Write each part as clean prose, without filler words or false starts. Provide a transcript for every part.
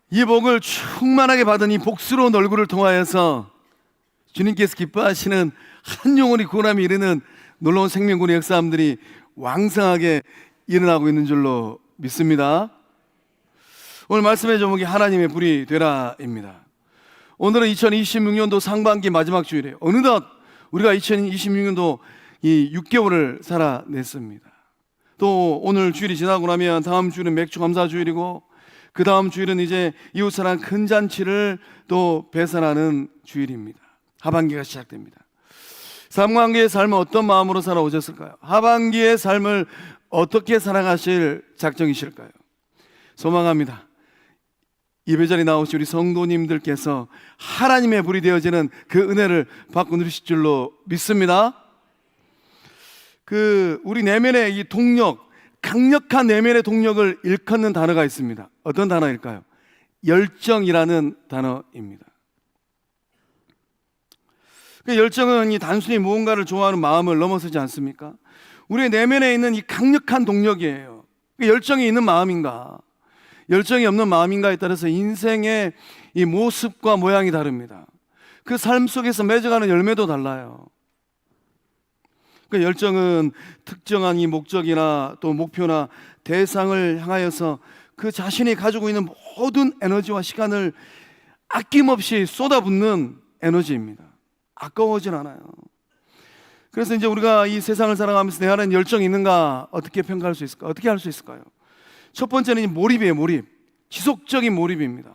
이 복을 충만하게 받은 이 복스러운 얼굴을 통하여서 주님께서 기뻐하시는 한 영혼이 구원함에 이르는 놀라운 생명군의 역사함들이 왕성하게 일어나고 있는 줄로 믿습니다. 오늘 말씀의 제목이 하나님의 불이 되라입니다. 오늘은 2026년도 상반기 마지막 주일이에요. 어느덧 우리가 2026년도 이 6개월을 살아냈습니다. 또 오늘 주일이 지나고 나면 다음 주일은 맥주 감사 주일이고, 그 다음 주일은 이제 이웃사랑 큰 잔치를 또 배산하는 주일입니다. 하반기가 시작됩니다. 상반기의 삶을 어떤 마음으로 살아오셨을까요? 하반기의 삶을 어떻게 살아가실 작정이실까요? 소망합니다. 예배자리에 나오신 우리 성도님들께서 하나님의 불이 되어지는 그 은혜를 받고 누리실 줄로 믿습니다. 우리 내면의 이 동력, 강력한 내면의 동력을 일컫는 단어가 있습니다. 어떤 단어일까요? 열정이라는 단어입니다. 그 열정은 이 단순히 무언가를 좋아하는 마음을 넘어서지 않습니까? 우리의 내면에 있는 이 강력한 동력이에요. 열정이 있는 마음인가, 열정이 없는 마음인가에 따라서 인생의 이 모습과 모양이 다릅니다. 그 삶 속에서 맺어가는 열매도 달라요. 그 열정은 특정한 이 목적이나 또 목표나 대상을 향하여서 그 자신이 가지고 있는 모든 에너지와 시간을 아낌없이 쏟아붓는 에너지입니다. 아까워진 않아요. 그래서 이제 우리가 이 세상을 살아가면서 내 안에 열정이 있는가 어떻게 평가할 수 있을까? 어떻게 할 수 있을까요? 첫 번째는 몰입이에요. 몰입. 지속적인 몰입입니다.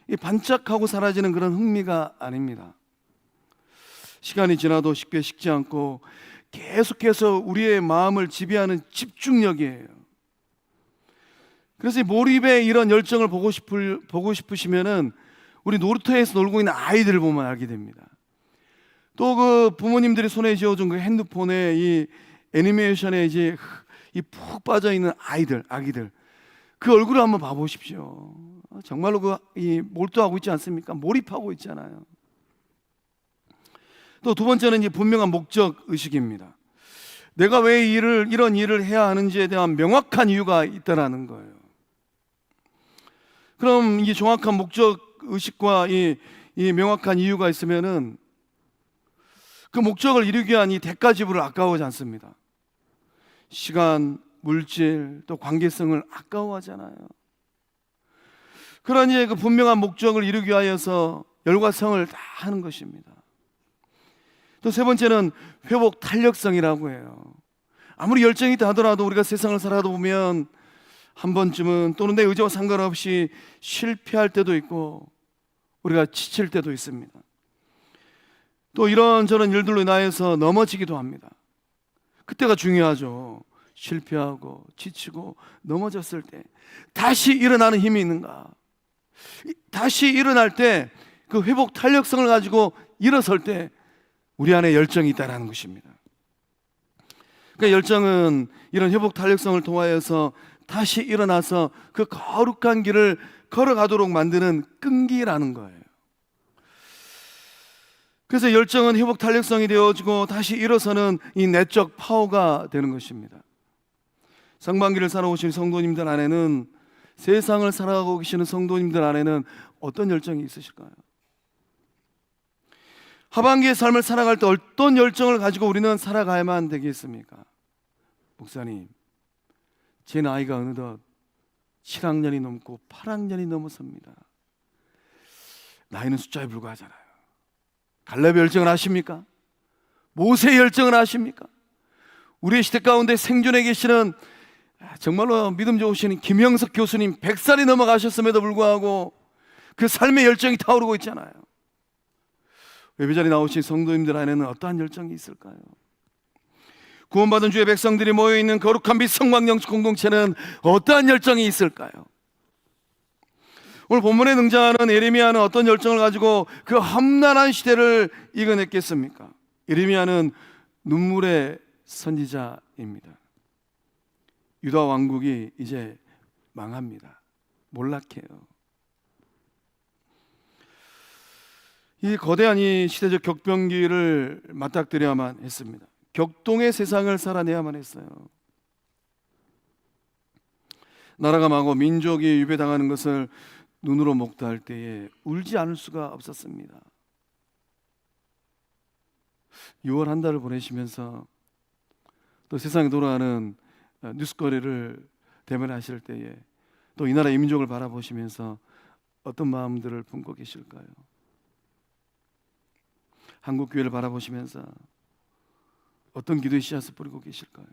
이 반짝하고 사라지는 그런 흥미가 아닙니다. 시간이 지나도 쉽게 식지 않고 계속해서 우리의 마음을 지배하는 집중력이에요. 그래서 이 몰입의 이런 열정을 보고 싶으시면은 우리 놀이터에서 놀고 있는 아이들을 보면 알게 됩니다. 또 그 부모님들이 손에 쥐어준 그 핸드폰에 이 애니메이션에 이제 이 푹 빠져 있는 아기들 그 얼굴을 한번 봐보십시오. 정말로 이 몰두하고 있지 않습니까? 몰입하고 있잖아요. 또 두 번째는 이 분명한 목적 의식입니다. 내가 왜 이런 일을 해야 하는지에 대한 명확한 이유가 있다라는 거예요. 그럼 이 정확한 목적 의식과 이 명확한 이유가 있으면은 그 목적을 이루기 위한 이 대가 지불을 아까워하지 않습니다. 시간, 물질, 또 관계성을 아까워하잖아요. 그러니 그 분명한 목적을 이루기 위하여서 열과 성을 다 하는 것입니다. 또 세 번째는 회복 탄력성이라고 해요. 아무리 열정이 있다 하더라도 우리가 세상을 살아다 보면 한 번쯤은 또는 내 의지와 상관없이 실패할 때도 있고 우리가 지칠 때도 있습니다. 또 이런저런 일들로 인하여서 넘어지기도 합니다. 그때가 중요하죠. 실패하고 지치고 넘어졌을 때 다시 일어나는 힘이 있는가, 다시 일어날 때 그 회복 탄력성을 가지고 일어설 때 우리 안에 열정이 있다는 것입니다. 그러니까 열정은 이런 회복 탄력성을 통하여서 다시 일어나서 그 거룩한 길을 걸어가도록 만드는 끈기라는 거예요. 그래서 열정은 회복 탄력성이 되어지고 다시 일어서는 이 내적 파워가 되는 것입니다. 상반기를 살아오신 성도님들 안에는, 세상을 살아가고 계시는 성도님들 안에는 어떤 열정이 있으실까요? 하반기의 삶을 살아갈 때 어떤 열정을 가지고 우리는 살아가야만 되겠습니까? 목사님, 제 나이가 어느덧 7학년이 넘고 8학년이 넘어섭니다. 나이는 숫자에 불과하잖아요. 갈렙의 열정을 아십니까? 모세의 열정을 아십니까? 우리의 시대 가운데 생존해 계시는 정말로 믿음 좋으신 김영석 교수님 100살이 넘어가셨음에도 불구하고 그 삶의 열정이 타오르고 있잖아요. 예배자리에 나오신 성도님들 안에는 어떠한 열정이 있을까요? 구원받은 주의 백성들이 모여있는 거룩한 빛 성광영식 공동체는 어떠한 열정이 있을까요? 오늘 본문에 등장하는 예레미야는 어떤 열정을 가지고 그 험난한 시대를 이겨냈겠습니까? 예레미야는 눈물의 선지자입니다. 유다 왕국이 이제 망합니다. 몰락해요. 이 거대한 이 시대적 격변기를 맞닥뜨려야만 했습니다. 격동의 세상을 살아내야만 했어요. 나라가 망하고 민족이 유배당하는 것을 눈으로 목도할 때에 울지 않을 수가 없었습니다. 6월 한 달을 보내시면서 또 세상에 돌아가는 뉴스거리를 대면하실 때에 또 이 나라 민족을 바라보시면서 어떤 마음들을 품고 계실까요? 한국 교회를 바라보시면서 어떤 기도의 씨앗을 뿌리고 계실까요?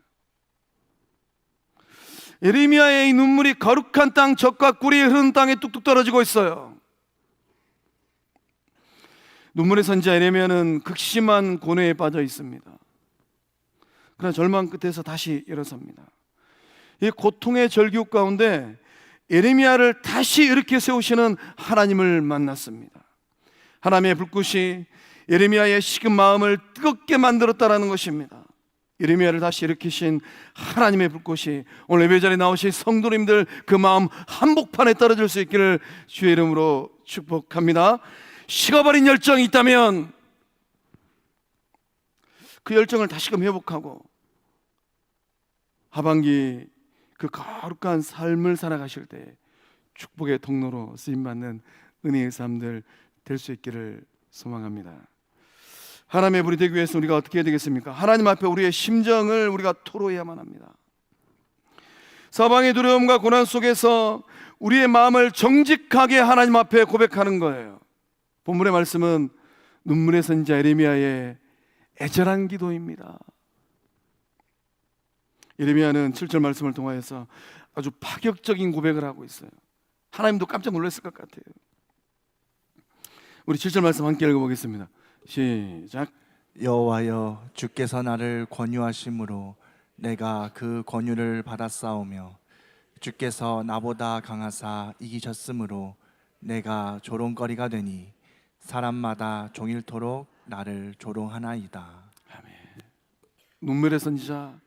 예레미야의 이 눈물이 거룩한 땅, 젖과 꿀이 흐르는 땅에 뚝뚝 떨어지고 있어요. 눈물의 선지자 예레미야는 극심한 고뇌에 빠져 있습니다. 그러나 절망 끝에서 다시 일어섭니다. 이 고통의 절규 가운데 예레미야를 다시 일으켜 세우시는 하나님을 만났습니다. 하나님의 불꽃이 예레미야의 식은 마음을 뜨겁게 만들었다라는 것입니다. 예레미야를 다시 일으키신 하나님의 불꽃이 오늘 예배 자리에 나오신 성도님들 그 마음 한복판에 떨어질 수 있기를 주의 이름으로 축복합니다. 식어버린 열정이 있다면 그 열정을 다시금 회복하고 하반기 그 거룩한 삶을 살아가실 때 축복의 통로로 쓰임받는 은혜의 삶들 될 수 있기를 소망합니다. 하나님의 불이 되기 위해서 우리가 어떻게 해야 되겠습니까? 하나님 앞에 우리의 심정을 우리가 토로해야만 합니다. 사방의 두려움과 고난 속에서 우리의 마음을 정직하게 하나님 앞에 고백하는 거예요. 본문의 말씀은 눈물의 선지자 예레미야의 애절한 기도입니다. 예레미야는 7절 말씀을 통하여서 아주 파격적인 고백을 하고 있어요. 하나님도 깜짝 놀랐을 것 같아요. 우리 7절 말씀 함께 읽어보겠습니다. 시작. 여호와여, 주께서 나를 권유하심으로 내가 그 권유를 받았사오며 주께서 나보다 강하사 이기셨으므로 내가 조롱거리가 되니 사람마다 종일토록 나를 조롱하나이다. 아멘. 눈물의 선지자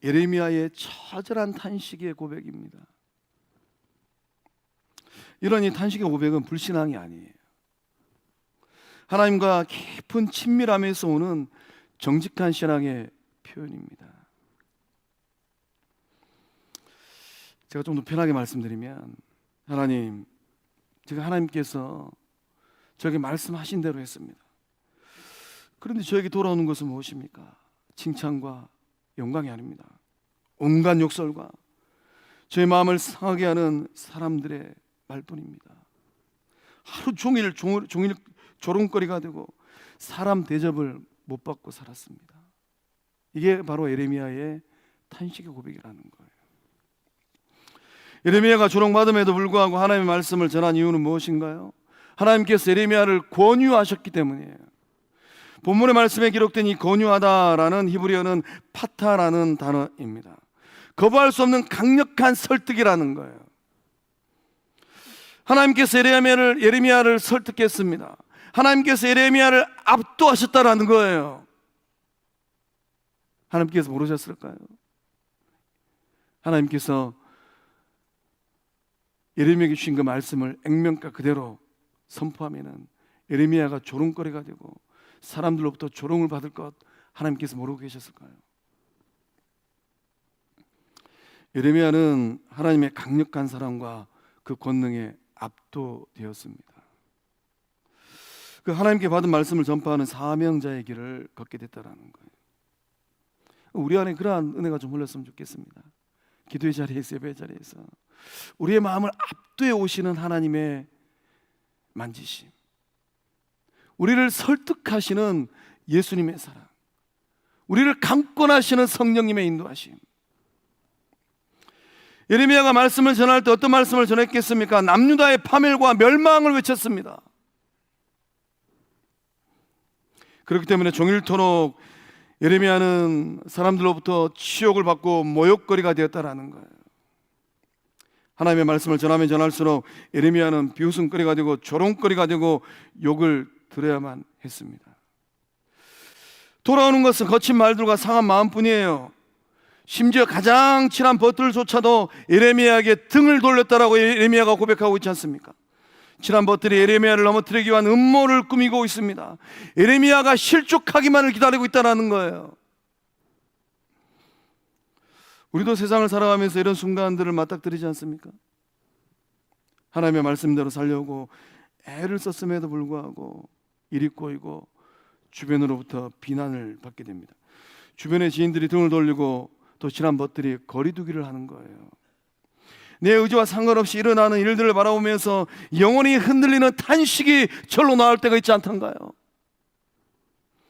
예레미야의 처절한 탄식의 고백입니다. 이런 이 탄식의 고백은 불신앙이 아니에요. 하나님과 깊은 친밀함에서 오는 정직한 신앙의 표현입니다. 제가 좀 더 편하게 말씀드리면, 하나님, 제가 하나님께서 저에게 말씀하신 대로 했습니다. 그런데 저에게 돌아오는 것은 무엇입니까? 칭찬과 영광이 아닙니다. 온갖 욕설과 저의 마음을 상하게 하는 사람들의 말뿐입니다. 하루 종일 조롱거리가 되고 사람 대접을 못 받고 살았습니다. 이게 바로 예레미야의 탄식의 고백이라는 거예요. 예레미야가 조롱받음에도 불구하고 하나님의 말씀을 전한 이유는 무엇인가요? 하나님께서 예레미야를 권유하셨기 때문이에요. 본문의 말씀에 기록된 이 권유하다라는 히브리어는 파타라는 단어입니다. 거부할 수 없는 강력한 설득이라는 거예요. 하나님께서 예레미야를 설득했습니다. 하나님께서 예레미야를 압도하셨다라는 거예요. 하나님께서 모르셨을까요? 하나님께서 예레미야에게 주신 그 말씀을 액면가 그대로 선포하면은 예레미야가 조롱거리가 되고 사람들로부터 조롱을 받을 것 하나님께서 모르고 계셨을까요? 예레미야는 하나님의 강력한 사랑과 그 권능에 압도되었습니다. 그 하나님께 받은 말씀을 전파하는 사명자의 길을 걷게 됐다라는 거예요. 우리 안에 그러한 은혜가 좀 흘렀으면 좋겠습니다. 기도의 자리에서, 예배의 자리에서 우리의 마음을 압도해 오시는 하나님의 만지심, 우리를 설득하시는 예수님의 사랑, 우리를 강권하시는 성령님의 인도하심. 예레미야가 말씀을 전할 때 어떤 말씀을 전했겠습니까? 남유다의 파멸과 멸망을 외쳤습니다. 그렇기 때문에 종일토록 예레미야는 사람들로부터 치욕을 받고 모욕거리가 되었다라는 거예요. 하나님의 말씀을 전하면 전할수록 예레미야는 비웃음거리가 되고 조롱거리가 되고 욕을 들어야만 했습니다. 돌아오는 것은 거친 말들과 상한 마음뿐이에요. 심지어 가장 친한 벗들조차도 예레미야에게 등을 돌렸다라고 예레미야가 고백하고 있지 않습니까? 친한 벗들이 예레미야를 넘어뜨리기 위한 음모를 꾸미고 있습니다. 예레미야가 실족하기만을 기다리고 있다는 거예요. 우리도 세상을 살아가면서 이런 순간들을 맞닥뜨리지 않습니까? 하나님의 말씀대로 살려고 애를 썼음에도 불구하고 일이 꼬이고 주변으로부터 비난을 받게 됩니다. 주변의 지인들이 등을 돌리고 또 친한 벗들이 거리두기를 하는 거예요. 내 의지와 상관없이 일어나는 일들을 바라보면서 영혼이 흔들리는 탄식이 절로 나올 때가 있지 않던가요?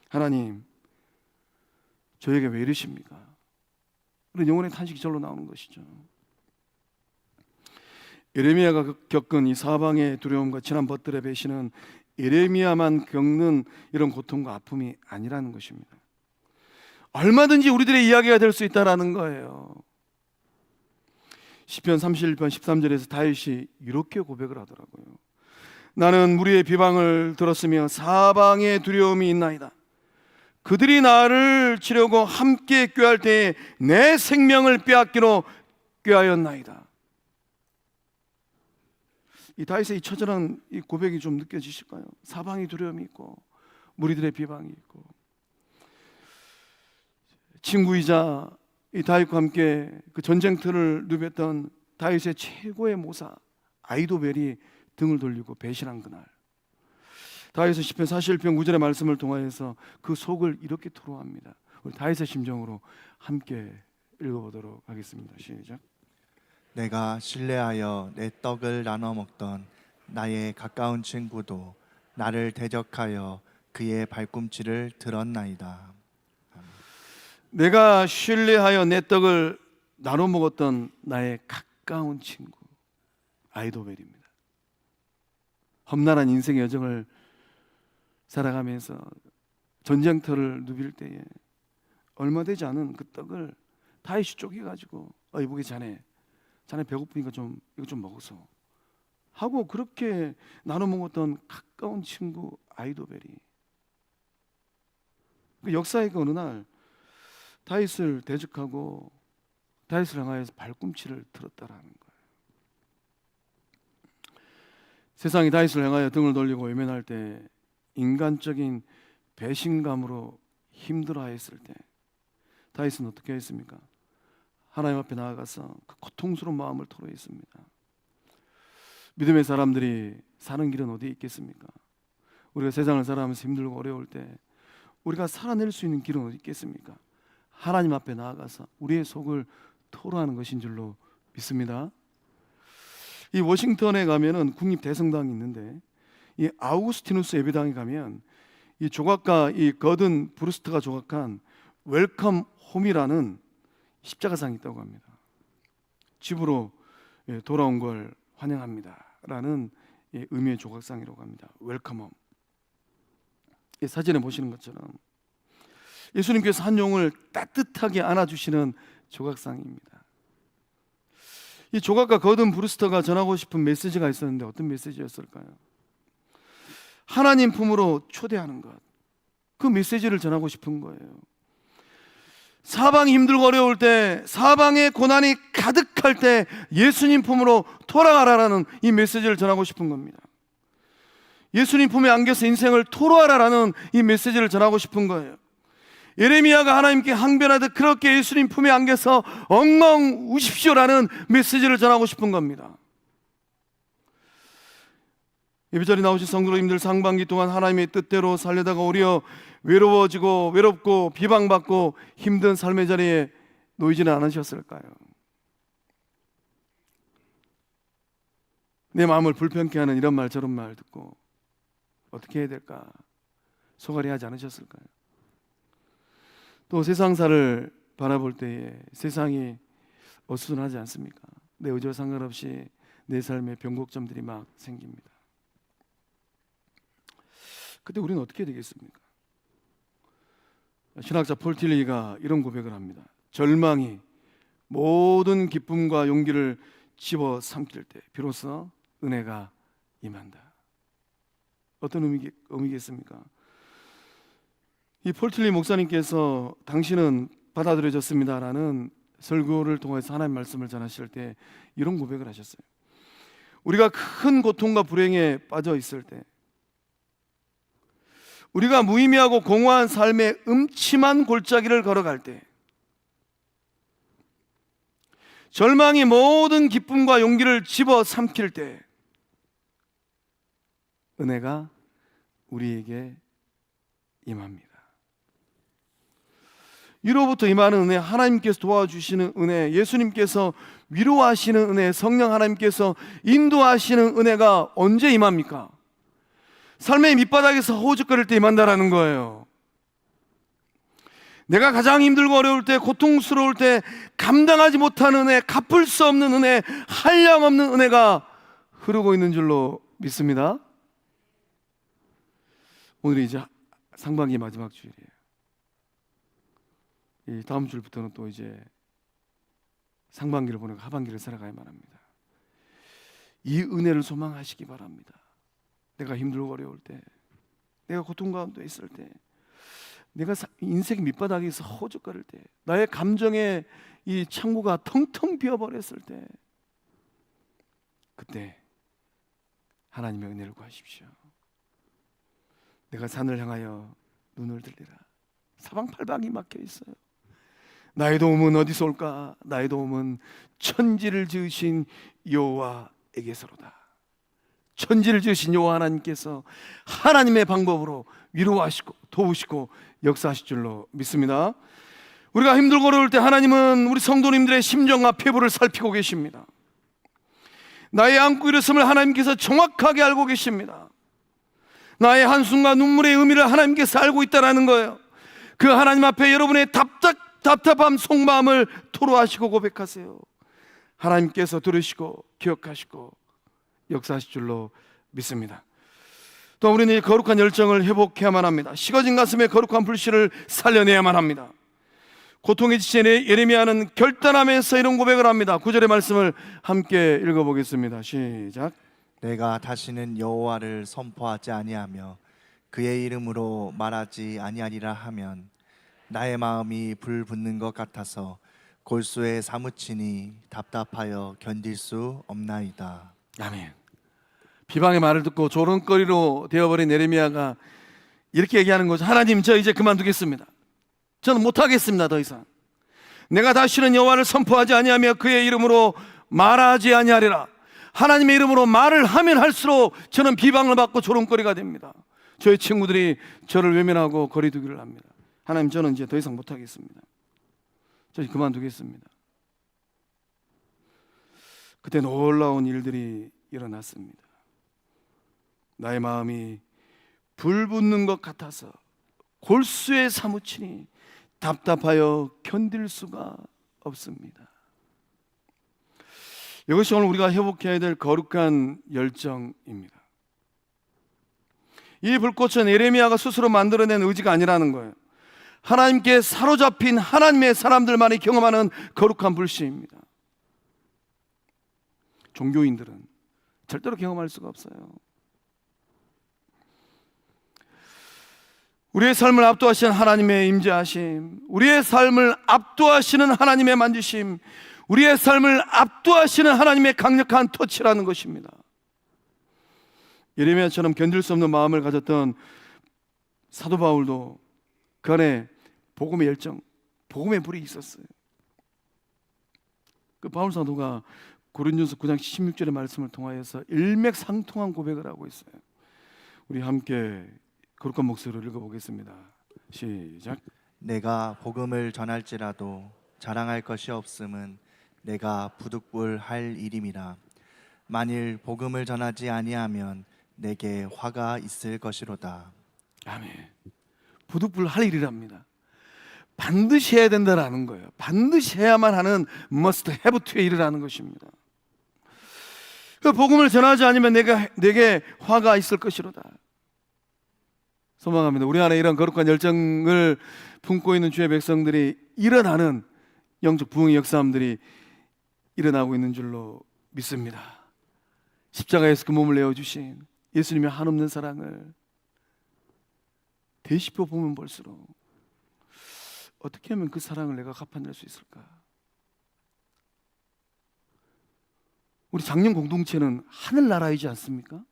하나님, 저에게 왜 이러십니까? 그런 영혼의 탄식이 절로 나오는 것이죠. 예레미야가 겪은 이 사방의 두려움과 친한 벗들의 배신은 예레미야만 겪는 이런 고통과 아픔이 아니라는 것입니다. 얼마든지 우리들의 이야기가 될 수 있다라는 거예요. 시편 31편 13절에서 다윗이 이렇게 고백을 하더라고요. 나는 무리의 비방을 들었으며 사방에 두려움이 있나이다. 그들이 나를 치려고 함께 꾀할 때에 내 생명을 빼앗기로 꾀하였나이다. 이 다윗의 이 처절한 이 고백이 좀 느껴지실까요? 사방에 두려움이 있고 무리들의 비방이 있고, 친구이자 이 다윗과 함께 그 전쟁터를 누볐던 다윗의 최고의 모사 아이도벨이 등을 돌리고 배신한 그날, 다윗은 시편 41편 9절의 말씀을 통하여서 그 속을 이렇게 토로합니다. 우리 다윗의 심정으로 함께 읽어보도록 하겠습니다. 시작. 내가 신뢰하여 내 떡을 나눠 먹던 나의 가까운 친구도 나를 대적하여 그의 발꿈치를 들었나이다. 내가 신뢰하여 내 떡을 나눠 먹었던 나의 가까운 친구 아이도벨입니다. 험난한 인생의 여정을 살아가면서 전쟁터를 누빌 때에 얼마 되지 않은 그 떡을 다윗이 쪼개가지고 이보게 자네 배고프니까 이거 좀 먹어서 하고 그렇게 나눠 먹었던 가까운 친구 아이도벨이 그 역사의 그 어느 날 다윗을 대적하고 다윗을 향하여서 발꿈치를 들었다라는 거예요. 세상이 다윗을 향하여 등을 돌리고 외면할 때, 인간적인 배신감으로 힘들어했을 때 다윗은 어떻게 했습니까? 하나님 앞에 나아가서 그 고통스러운 마음을 토로했습니다. 믿음의 사람들이 사는 길은 어디에 있겠습니까? 우리가 세상을 살아가면서 힘들고 어려울 때 우리가 살아낼 수 있는 길은 어디 있겠습니까? 하나님 앞에 나아가서 우리의 속을 토로하는 것인 줄로 믿습니다. 이 워싱턴에 가면은 국립 대성당이 있는데, 이 아우구스티누스 예배당에 가면 이 조각가 이 거든 브루스트가 조각한 웰컴 홈이라는 십자가상이 있다고 합니다. 집으로 돌아온 걸 환영합니다라는 의미의 조각상이라고 합니다. 웰컴 홈. 이 사진에 보시는 것처럼 예수님께서 한 영을 따뜻하게 안아주시는 조각상입니다. 이 조각가 거든 브루스터가 전하고 싶은 메시지가 있었는데 어떤 메시지였을까요? 하나님 품으로 초대하는 것, 그 메시지를 전하고 싶은 거예요. 사방이 힘들고 어려울 때, 사방에 고난이 가득할 때 예수님 품으로 돌아가라라는 이 메시지를 전하고 싶은 겁니다. 예수님 품에 안겨서 인생을 토로하라라는 이 메시지를 전하고 싶은 거예요. 예레미야가 하나님께 항변하듯 그렇게 예수님 품에 안겨서 엉엉 우십시오라는 메시지를 전하고 싶은 겁니다. 예배자리에 나오신 성도님들, 상반기 동안 하나님의 뜻대로 살려다가 오히려 외롭고 비방받고 힘든 삶의 자리에 놓이지는 않으셨을까요? 내 마음을 불편케 하는 이런 말 저런 말 듣고 어떻게 해야 될까 소갈이 하지 않으셨을까요? 또 세상사를 바라볼 때에 세상이 어수선하지 않습니까? 내 의지와 상관없이 내 삶에 변곡점들이 막 생깁니다. 그때 우리는 어떻게 되겠습니까? 신학자 폴 틸리가 이런 고백을 합니다. 절망이 모든 기쁨과 용기를 집어삼킬 때 비로소 은혜가 임한다. 어떤 의미겠습니까? 이 폴 틸리 목사님께서 당신은 받아들여졌습니다라는 설교를 통해서 하나님 말씀을 전하실 때 이런 고백을 하셨어요. 우리가 큰 고통과 불행에 빠져 있을 때, 우리가 무의미하고 공허한 삶의 음침한 골짜기를 걸어갈 때, 절망이 모든 기쁨과 용기를 집어삼킬 때 은혜가 우리에게 임합니다. 위로부터 임하는 은혜, 하나님께서 도와주시는 은혜, 예수님께서 위로하시는 은혜, 성령 하나님께서 인도하시는 은혜가 언제 임합니까? 삶의 밑바닥에서 허우적거릴 때 임한다라는 거예요. 내가 가장 힘들고 어려울 때, 고통스러울 때 감당하지 못하는 은혜, 갚을 수 없는 은혜, 한량없는 은혜가 흐르고 있는 줄로 믿습니다. 오늘이 이제 상반기 마지막 주일이에요. 이 다음 주부터는 또 이제 상반기를 보내고 하반기를 살아가야만 합니다. 이 은혜를 소망하시기 바랍니다. 내가 힘들고 어려울 때, 내가 고통 가운데 있을 때, 내가 인생 밑바닥에서 허우적거릴 때, 나의 감정의 이 창고가 텅텅 비어버렸을 때, 그때 하나님의 은혜를 구하십시오. 내가 산을 향하여 눈을 들리라. 사방팔방이 막혀 있어요. 나의 도움은 어디서 올까? 나의 도움은 천지를 지으신 여호와에게서로다. 천지를 지으신 여호와 하나님께서 하나님의 방법으로 위로하시고 도우시고 역사하실 줄로 믿습니다. 우리가 힘들고 어려울 때 하나님은 우리 성도님들의 심정과 폐부를 살피고 계십니다. 나의 안고 일었음을 하나님께서 정확하게 알고 계십니다. 나의 한숨과 눈물의 의미를 하나님께서 알고 있다는 거예요. 그 하나님 앞에 여러분의 답답함, 속마음을 토로하시고 고백하세요. 하나님께서 들으시고 기억하시고 역사하실 줄로 믿습니다. 또 우리는 이 거룩한 열정을 회복해야만 합니다. 식어진 가슴에 거룩한 불씨를 살려내야만 합니다. 고통에 지친 예레미야는 결단하면서 이런 고백을 합니다. 9절의 말씀을 함께 읽어보겠습니다. 시작. 내가 다시는 여호와를 선포하지 아니하며 그의 이름으로 말하지 아니하리라 하면 나의 마음이 불 붙는 것 같아서 골수에 사무치니 답답하여 견딜 수 없나이다. 아멘. 비방의 말을 듣고 조롱거리로 되어버린 예레미야가 이렇게 얘기하는 거죠. 하나님, 저 이제 그만두겠습니다. 저는 못하겠습니다. 더 이상 내가 다시는 여호와를 선포하지 아니하며 그의 이름으로 말하지 아니하리라. 하나님의 이름으로 말을 하면 할수록 저는 비방을 받고 조롱거리가 됩니다. 저희 친구들이 저를 외면하고 거리두기를 합니다. 하나님, 저는 이제 더 이상 못하겠습니다. 저 그만두겠습니다. 그때 놀라운 일들이 일어났습니다. 나의 마음이 불 붙는 것 같아서 골수에 사무치니 답답하여 견딜 수가 없습니다. 이것이 오늘 우리가 회복해야 될 거룩한 열정입니다. 이 불꽃은 예레미야가 스스로 만들어낸 의지가 아니라는 거예요. 하나님께 사로잡힌 하나님의 사람들만이 경험하는 거룩한 불씨입니다. 종교인들은 절대로 경험할 수가 없어요. 우리의 삶을 압도하시는 하나님의 임재하심, 우리의 삶을 압도하시는 하나님의 만지심, 우리의 삶을 압도하시는 하나님의 강력한 터치라는 것입니다. 예레미야처럼 견딜 수 없는 마음을 가졌던 사도 바울도 그 안에 복음의 열정, 복음의 불이 있었어요. 그 바울 사도가 고린도서 9장 16절의 말씀을 통하여서 일맥상통한 고백을 하고 있어요. 우리 함께 거룩한 목소리로 읽어보겠습니다. 시작. 내가 복음을 전할지라도 자랑할 것이 없음은 내가 부득불할 일임이라. 만일 복음을 전하지 아니하면 내게 화가 있을 것이로다. 아멘. 부득불할 일이랍니다. 반드시 해야 된다라는 거예요. 반드시 해야만 하는 must have to의 일이라는 것입니다. 그 복음을 전하지 않으면 내게 화가 있을 것이로다. 소망합니다. 우리 안에 이런 거룩한 열정을 품고 있는 주의 백성들이 일어나는 영적 부흥의 역사함들이 일어나고 있는 줄로 믿습니다. 십자가에서 그 몸을 내어주신 예수님의 한없는 사랑을 되짚어 보면 볼수록 어떻게 하면 그 사랑을 내가 갚아낼 수 있을까? 우리 작년 공동체는 하늘나라이지 않습니까?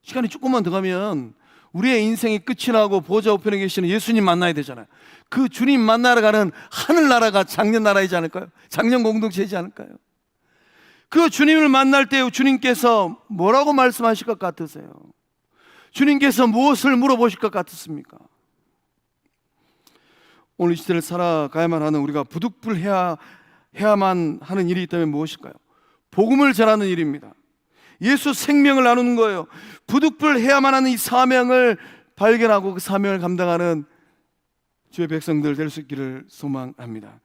시간이 조금만 더 가면 우리의 인생이 끝이 나고 보좌 우편에 계시는 예수님 만나야 되잖아요. 그 주님 만나러 가는 하늘나라가 작년 나라이지 않을까요? 작년 공동체이지 않을까요? 그 주님을 만날 때 주님께서 뭐라고 말씀하실 것 같으세요? 주님께서 무엇을 물어보실 것 같으십니까? 오늘 이 시대를 살아가야만 하는 우리가 부득불해야만 하는 일이 있다면 무엇일까요? 복음을 전하는 일입니다. 예수 생명을 나누는 거예요. 부득불해야만 하는 이 사명을 발견하고 그 사명을 감당하는 주의 백성들 될 수 있기를 소망합니다.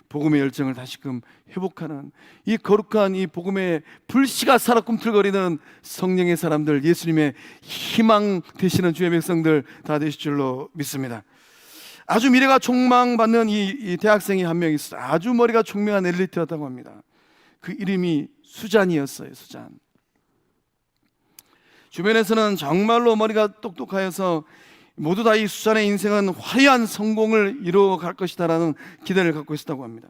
복음의 열정을 다시금 회복하는 이 거룩한 이 복음의 불씨가 살아 꿈틀거리는 성령의 사람들, 예수님의 희망 되시는 주의 백성들 다 되실 줄로 믿습니다. 아주 미래가 촉망받는 이 대학생이 한 명 있어요. 아주 머리가 총명한 엘리트였다고 합니다. 그 이름이 수잔이었어요. 수잔. 주변에서는 정말로 머리가 똑똑하여서 모두 다 이 수잔의 인생은 화려한 성공을 이루어갈 것이다라는 기대를 갖고 있었다고 합니다.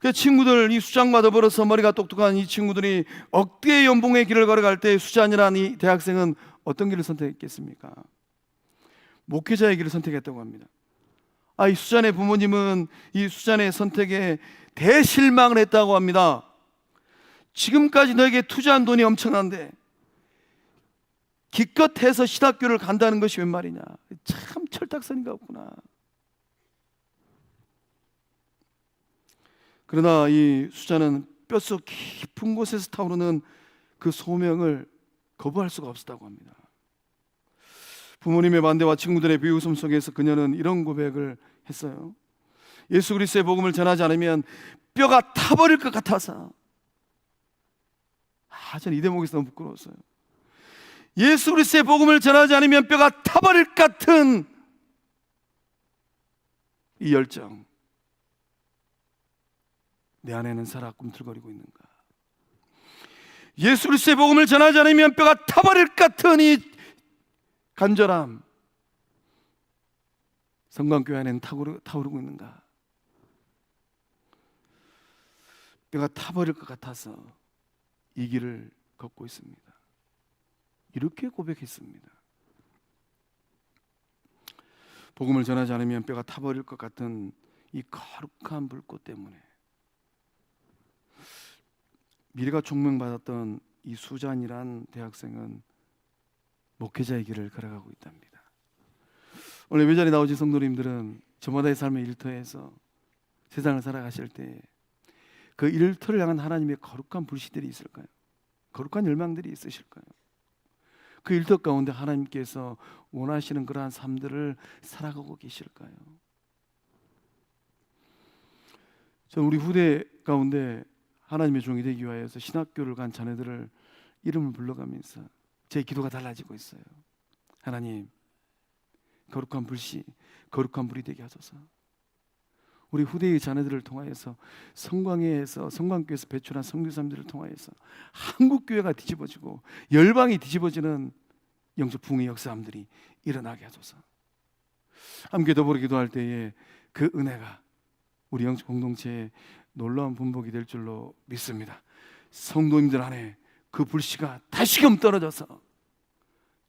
그 친구들, 이 수잔과 더불어서 머리가 똑똑한 이 친구들이 억대의 연봉의 길을 걸어갈 때 수잔이라는 이 대학생은 어떤 길을 선택했겠습니까? 목회자의 길을 선택했다고 합니다. 이 수잔의 부모님은 이 수잔의 선택에 대실망을 했다고 합니다. 지금까지 너에게 투자한 돈이 엄청난데 기껏 해서 신학교를 간다는 것이 웬 말이냐. 참 철딱서니가 없구나. 그러나 이 수잔은 뼛속 깊은 곳에서 타오르는 그 소명을 거부할 수가 없었다고 합니다. 부모님의 반대와 친구들의 비웃음 속에서 그녀는 이런 고백을 했어요. 예수 그리스도의 복음을 전하지 않으면 뼈가 타버릴 것 같아서. 저는 이 대목에서 너무 부끄러웠어요. 예수 그리스도의 복음을 전하지 않으면 뼈가 타버릴 것 같은 이 열정, 내 안에는 살아 꿈틀거리고 있는가? 예수 그리스도의 복음을 전하지 않으면 뼈가 타버릴 것 같은 이 간절함, 성광교회 안에는 타오르고 있는가? 뼈가 타버릴 것 같아서 이 길을 걷고 있습니다. 이렇게 고백했습니다. 복음을 전하지 않으면 뼈가 타버릴 것 같은 이 거룩한 불꽃 때문에 미래가 촉명받았던 이 수잔이란 대학생은 목회자의 길을 걸어가고 있답니다. 오늘 예배자리에 나오신 성도님들은 저마다의 삶의 일터에서 세상을 살아가실 때 그 일터를 향한 하나님의 거룩한 불씨들이 있을까요? 거룩한 열망들이 있으실까요? 그 일터 가운데 하나님께서 원하시는 그러한 삶들을 살아가고 계실까요? 저는 우리 후대 가운데 하나님의 종이 되기 위하여서 신학교를 간 자녀들을 이름을 불러가면서 제 기도가 달라지고 있어요. 하나님, 거룩한 불씨, 거룩한 불이 되게 하소서. 우리 후대의 자녀들을 통하여서 성광교회에서 배출한 선교사님들을 통하여서 한국교회가 뒤집어지고 열방이 뒤집어지는 영적 부흥의 역사함들이 일어나게 하소서. 함께 더불어 기도할 때에 그 은혜가 우리 영적 공동체에 놀라운 분복이 될 줄로 믿습니다. 성도님들 안에 그 불씨가 다시금 떨어져서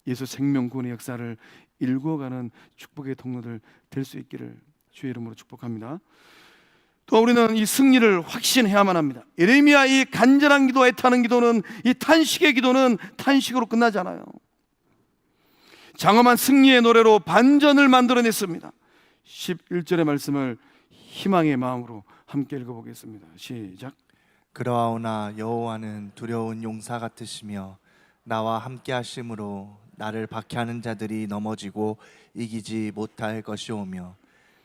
예수 생명 구원의 역사를 일구어가는 축복의 통로들 될 수 있기를 주의 이름으로 축복합니다. 또 우리는 이 승리를 확신해야만 합니다. 예레미야 이 간절한 기도, 애타는 기도는, 이 탄식의 기도는 탄식으로 끝나지 않아요. 장엄한 승리의 노래로 반전을 만들어냈습니다. 11절의 말씀을 희망의 마음으로 함께 읽어보겠습니다. 시작. 그러하오나 여호와는 두려운 용사 같으시며 나와 함께 하심으로 나를 박해하는 자들이 넘어지고 이기지 못할 것이오며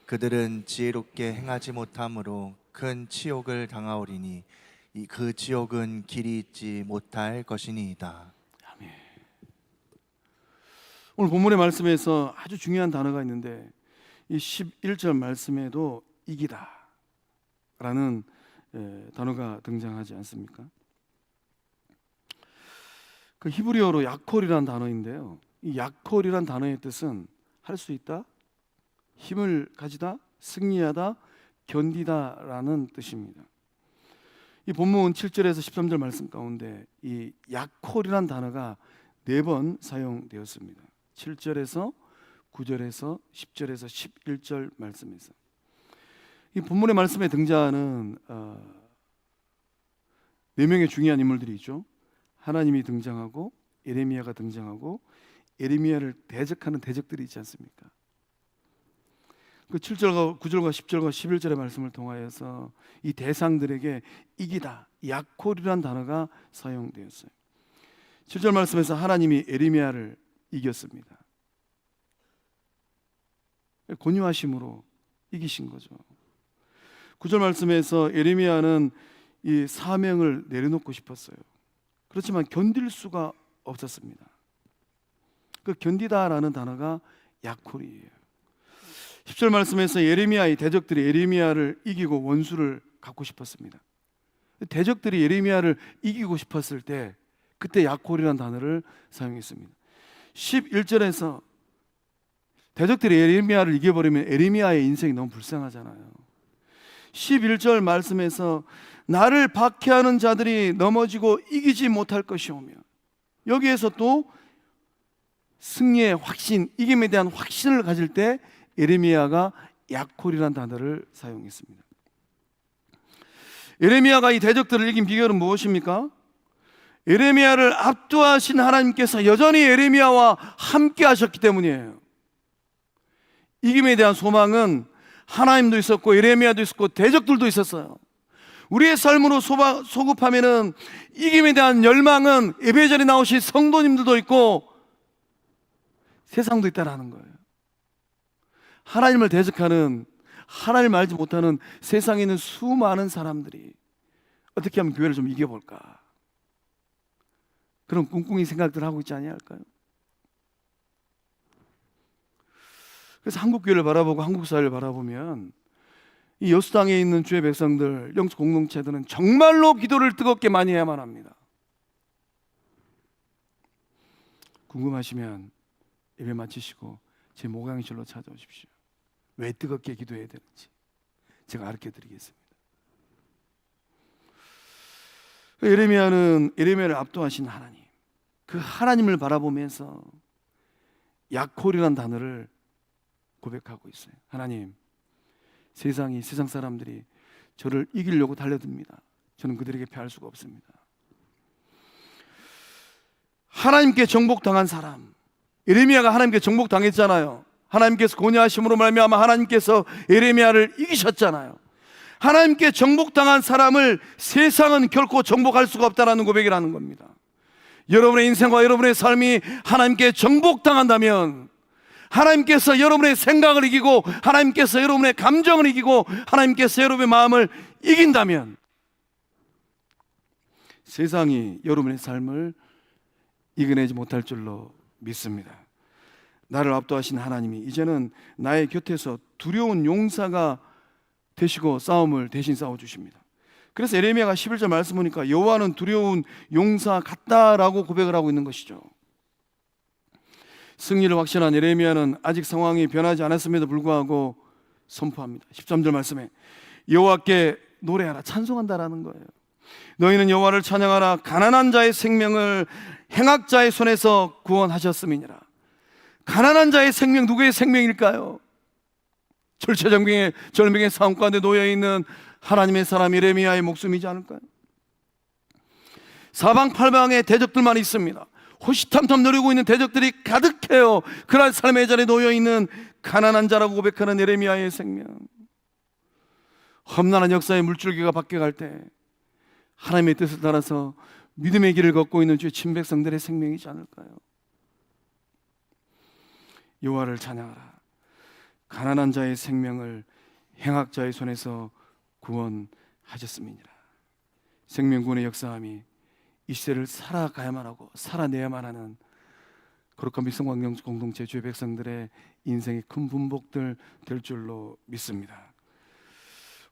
그들은 지혜롭게 행하지 못함으로 큰 치욕을 당하오리니 그 치욕은 길이 있지 못할 것이니이다. 아멘. 오늘 본문의 말씀에서 아주 중요한 단어가 있는데 이 11절 말씀에도 이기다 라는 단어가 등장하지 않습니까? 그 히브리어로 야콜이라는 단어인데요, 이 야콜이라는 단어의 뜻은 할 수 있다, 힘을 가지다, 승리하다, 견디다라는 뜻입니다. 이 본문 7절에서 13절 말씀 가운데 이 야콜이라는 단어가 4번 사용되었습니다. 7절에서 9절에서 10절에서 11절 말씀에서 이 본문의 말씀에 등장하는 네 명의 중요한 인물들이 있죠. 하나님이 등장하고 예레미야가 등장하고 예레미야를 대적하는 대적들이 있지 않습니까? 그 7절과 9절과 10절과 11절의 말씀을 통하여서 이 대상들에게 이기다, 야콜이라는 단어가 사용되었어요. 7절 말씀에서 하나님이 예레미야를 이겼습니다. 권유하심으로 이기신 거죠. 9절 말씀에서 예레미야는 이 사명을 내려놓고 싶었어요. 그렇지만 견딜 수가 없었습니다. 그 견디다라는 단어가 야콜이에요. 10절 말씀에서 예레미야의 대적들이 예레미야를 이기고 원수를 갖고 싶었습니다. 대적들이 예레미야를 이기고 싶었을 때 그때 야콜이라는 단어를 사용했습니다. 11절에서 대적들이 예레미야를 이겨버리면 예레미야의 인생이 너무 불쌍하잖아요. 11절 말씀에서 나를 박해하는 자들이 넘어지고 이기지 못할 것이오며, 여기에서 또 승리의 확신, 이김에 대한 확신을 가질 때 예레미야가 야콜이라는 단어를 사용했습니다. 예레미야가 이 대적들을 이긴 비결은 무엇입니까? 예레미야를 압도하신 하나님께서 여전히 예레미야와 함께 하셨기 때문이에요. 이김에 대한 소망은 하나님도 있었고 예레미야도 있었고 대적들도 있었어요. 우리의 삶으로 소급하면은 이김에 대한 열망은 예배전에 나오신 성도님들도 있고 세상도 있다라는 거예요. 하나님을 대적하는, 하나님을 알지 못하는 세상에 있는 수많은 사람들이 어떻게 하면 교회를 좀 이겨볼까, 그런 꿍꿍이 생각들을 하고 있지 아니할까요? 그래서 한국 교회를 바라보고 한국 사회를 바라보면 이 여수 땅에 있는 주의 백성들, 영적 공동체들은 정말로 기도를 뜨겁게 많이 해야만 합니다. 궁금하시면 예배 마치시고 제 목양실로 찾아오십시오. 왜 뜨겁게 기도해야 되는지 제가 가르쳐 드리겠습니다. 예레미야는 예레미야를 압도하신 하나님, 그 하나님을 바라보면서 야콜이라는 단어를 고백하고 있어요. 하나님, 세상 사람들이 저를 이기려고 달려듭니다. 저는 그들에게 패할 수가 없습니다. 하나님께 정복당한 사람, 예레미야가 하나님께 정복당했잖아요. 하나님께서 권유하심으로 말미암아 하나님께서 예레미야를 이기셨잖아요. 하나님께 정복당한 사람을 세상은 결코 정복할 수가 없다는 고백이라는 겁니다. 여러분의 인생과 여러분의 삶이 하나님께 정복당한다면, 하나님께서 여러분의 생각을 이기고 하나님께서 여러분의 감정을 이기고 하나님께서 여러분의 마음을 이긴다면 세상이 여러분의 삶을 이겨내지 못할 줄로 믿습니다. 나를 압도하신 하나님이 이제는 나의 곁에서 두려운 용사가 되시고 싸움을 대신 싸워주십니다. 그래서 예레미야가 11절 말씀 보니까 여호와는 두려운 용사 같다라고 고백을 하고 있는 것이죠. 승리를 확신한 예레미야는 아직 상황이 변하지 않았음에도 불구하고 선포합니다. 13절 말씀에 여호와께 노래하라, 찬송한다라는 거예요. 너희는 여호와를 찬양하라. 가난한 자의 생명을 행악자의 손에서 구원하셨음이니라. 가난한 자의 생명, 누구의 생명일까요? 절체절명의 싸움 가운데 놓여있는 하나님의 사람 예레미야의 목숨이지 않을까요? 사방팔방에 대적들만 있습니다. 호시탐탐 노리고 있는 대적들이 가득해요. 그날 삶의 자리에 놓여있는 가난한 자라고 고백하는 예레미야의 생명, 험난한 역사의 물줄기가 바뀌어갈 때 하나님의 뜻을 따라서 믿음의 길을 걷고 있는 주의 친백성들의 생명이지 않을까요? 여호와를 찬양하라. 가난한 자의 생명을 행악자의 손에서 구원하셨음이니라. 생명구원의 역사함이 이 시대를 살아가야만 하고 살아내야만 하는 거룩한 미성광경 공동체 주의 백성들의 인생의 큰 분복들 될 줄로 믿습니다.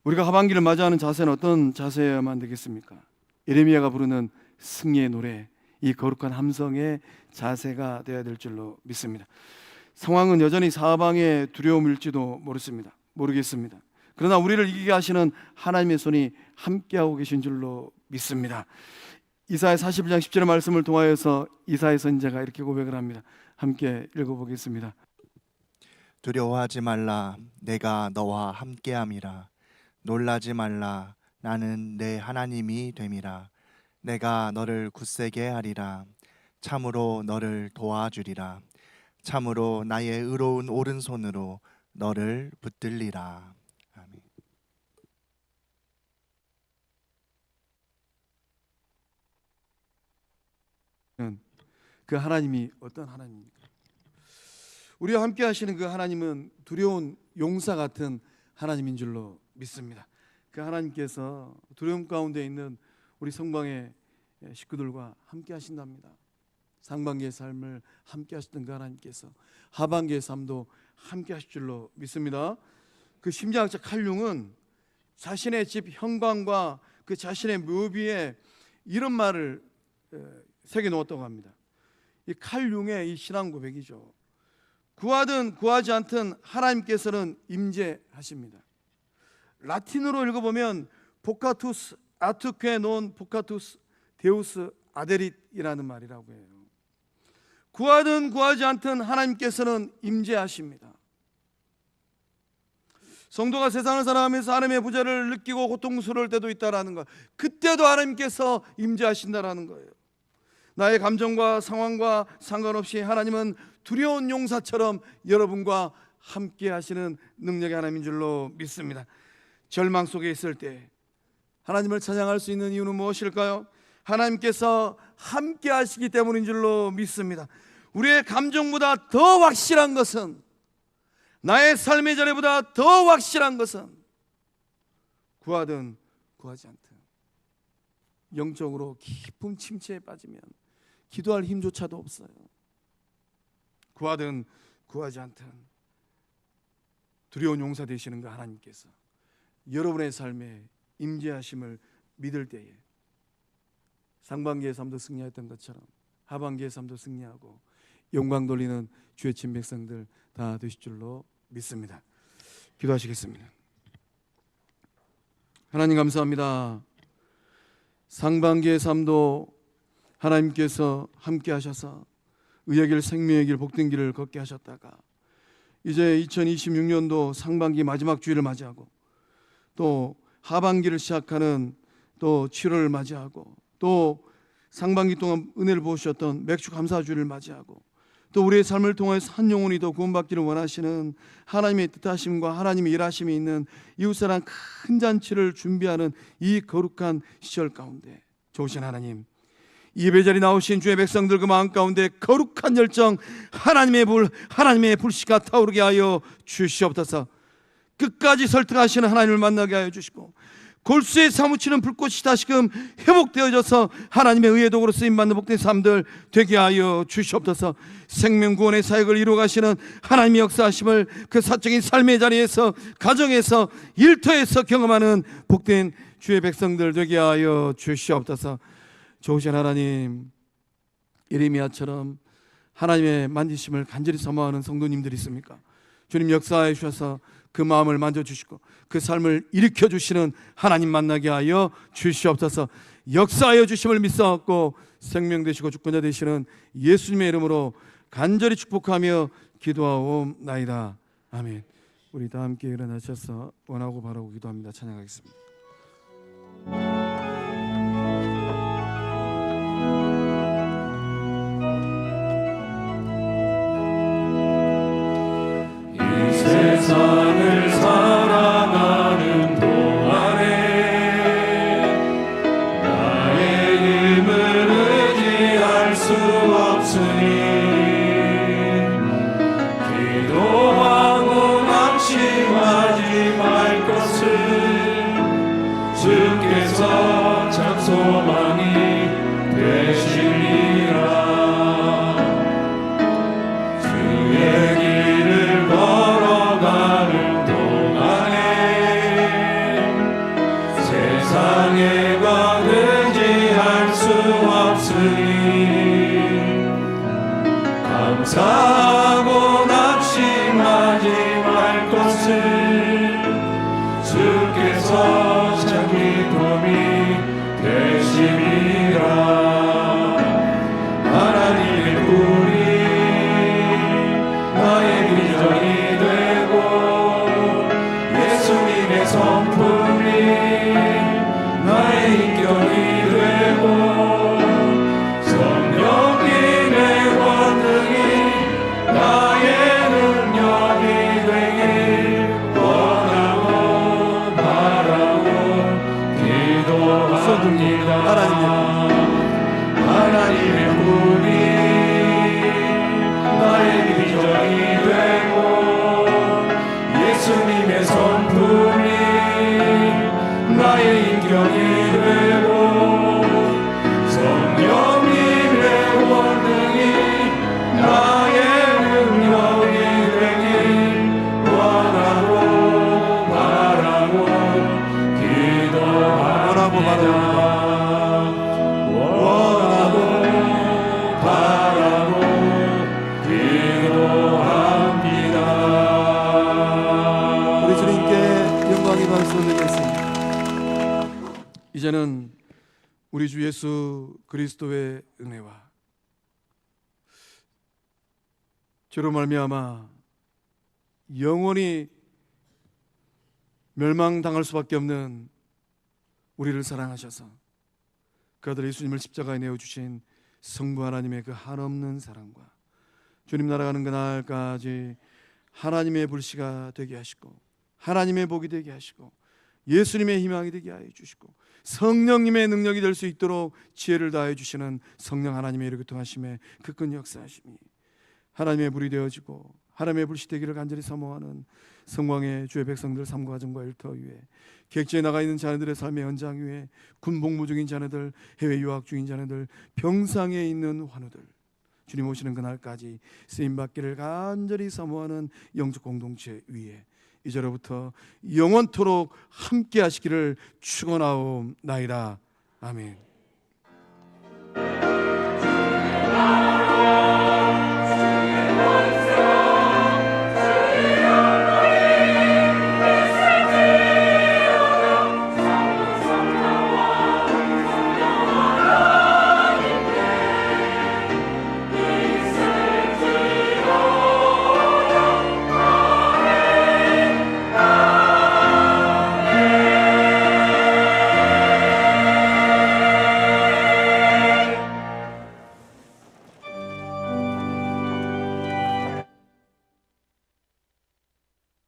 우리가 하반기를 맞이하는 자세는 어떤 자세여야만 되겠습니까? 예레미야가 부르는 승리의 노래, 이 거룩한 함성의 자세가 되어야 될 줄로 믿습니다. 상황은 여전히 사방의 두려움일지도 모르겠습니다. 그러나 우리를 이기게 하시는 하나님의 손이 함께하고 계신 줄로 믿습니다. 이사야 41장 10절의 말씀을 통하여서 이사야 선지자가 이렇게 고백을 합니다. 함께 읽어보겠습니다. 두려워하지 말라, 내가 너와 함께함이라. 놀라지 말라, 나는 내 하나님이 됨이라. 내가 너를 굳세게 하리라. 참으로 너를 도와주리라. 참으로 나의 의로운 오른손으로 너를 붙들리라. 아멘. 그 하나님이 어떤 하나님입니까? 우리와 함께 하시는 그 하나님은 두려운 용사 같은 하나님인 줄로 믿습니다. 그 하나님께서 두려움 가운데 있는 우리 성방의 식구들과 함께 하신답니다. 상반기의 삶을 함께 하시던 그 하나님께서 하반기의 삶도 함께 하실 줄로 믿습니다. 그 심리학자 칼 융은 자신의 집 현관과 그 자신의 묘비에 이런 말을 새겨 놓았다고 합니다. 이 칼 융의 이 신앙 고백이죠. 구하든 구하지 않든 하나님께서는 임재하십니다. 라틴어로 읽어보면 보카투스 아투케 논 보카투스 데우스 아데릿이라는 말이라고 해요. 구하든 구하지 않든 하나님께서는 임재하십니다. 성도가 세상을 살아가면서 하나님의 부재를 느끼고 고통스러울 때도 있다라는 것, 그때도 하나님께서 임재하신다라는 거예요. 나의 감정과 상황과 상관없이 하나님은 두려운 용사처럼 여러분과 함께 하시는 능력의 하나님인 줄로 믿습니다. 절망 속에 있을 때 하나님을 찬양할 수 있는 이유는 무엇일까요? 하나님께서 함께 하시기 때문인 줄로 믿습니다. 우리의 감정보다 더 확실한 것은, 나의 삶의 자리보다 더 확실한 것은, 구하든 구하지 않든 영적으로 깊은 침체에 빠지면 기도할 힘조차도 없어요. 구하든 구하지 않든 두려운 용사 되시는 그 하나님께서 여러분의 삶에 임재하심을 믿을 때에 상반기의 삶도 승리했던 것처럼 하반기의 삶도 승리하고 영광 돌리는 주의 친 백성들 다 되실 줄로 믿습니다. 기도하시겠습니다. 하나님 감사합니다. 상반기의 삶도 하나님께서 함께 하셔서 의의 길 생명의 길 복된 길을 걷게 하셨다가 이제 2026년도 상반기 마지막 주일을 맞이하고 또 하반기를 시작하는 또 7월을 맞이하고 또 상반기 동안 은혜를 부으셨던 맥주 감사주일을 맞이하고 또 우리의 삶을 통해서 한 영혼이 더 구원받기를 원하시는 하나님의 뜻하심과 하나님의 일하심이 있는 이웃사랑 큰 잔치를 준비하는 이 거룩한 시절 가운데 좋으신 하나님, 예배자리 나오신 주의 백성들 그 마음 가운데 거룩한 열정, 하나님의 불씨가 타오르게 하여 주시옵소서. 끝까지 설득하시는 하나님을 만나게 하여 주시고 골수에 사무치는 불꽃이 다시금 회복되어져서 하나님의 의의 도구로 쓰임받는 복된 삶들 되게 하여 주시옵소서. 생명구원의 사역을 이루어가시는 하나님의 역사하심을 그 사적인 삶의 자리에서, 가정에서, 일터에서 경험하는 복된 주의 백성들 되게 하여 주시옵소서. 좋으신 하나님, 예레미야처럼 하나님의 만지심을 간절히 사모하는 성도님들이 있습니까? 주님 역사해 주셔서 그 마음을 만져주시고 그 삶을 일으켜 주시는 하나님 만나게 하여 주시옵소서. 역사하여 주심을 믿사옵고 생명 되시고 주권자 되시는 예수님의 이름으로 간절히 축복하며 기도하옵나이다. 아멘. 우리 다 함께 일어나셔서 원하고 바라고 기도합니다. 찬양하겠습니다. 세상을 살아가는 동안에 나의 힘을 의지할 수 없으니 기도하고 낙심하지 말 것을 주께서 참 소망이 되시리라. 주의 길을 걸어가는 동안에 세상에 뭐든지 할 수 없으니 감사하고 낙심하지 말 것을 주께서 자기 도움이 되심이라. 하나님의 불이 기도합니다. 하나님의 꿈이 나의 비전이 되고 예수님의 성품이 나의 인격이 되고 성령님의 원능이 나의 능력이 되길 원하고 바라고 기도합니다. 이제는 우리 주 예수 그리스도의 은혜와 저로 말미암아 영원히 멸망당할 수밖에 없는 우리를 사랑하셔서 그 아들 예수님을 십자가에 내어주신 성부 하나님의 그 한없는 사랑과 주님 날아가는 그날까지 하나님의 불씨가 되게 하시고 하나님의 복이 되게 하시고 예수님의 희망이 되게 하여 주시고 성령님의 능력이 될 수 있도록 지혜를 다해 주시는 성령 하나님의 이르게 통하심에 그 큰 역사하심이 하나님의 불이 되어지고 하나님의 불씨 되기를 간절히 사모하는 성광의 주의 백성들 삶과 가정과 일터 위에 객지에 나가 있는 자녀들의 삶의 현장 위에 군복무 중인 자녀들, 해외 유학 중인 자녀들, 병상에 있는 환우들 주님 오시는 그날까지 쓰임받기를 간절히 사모하는 영적 공동체 위에 이제로부터 영원토록 함께 하시기를 축원하옵나이다. 아멘.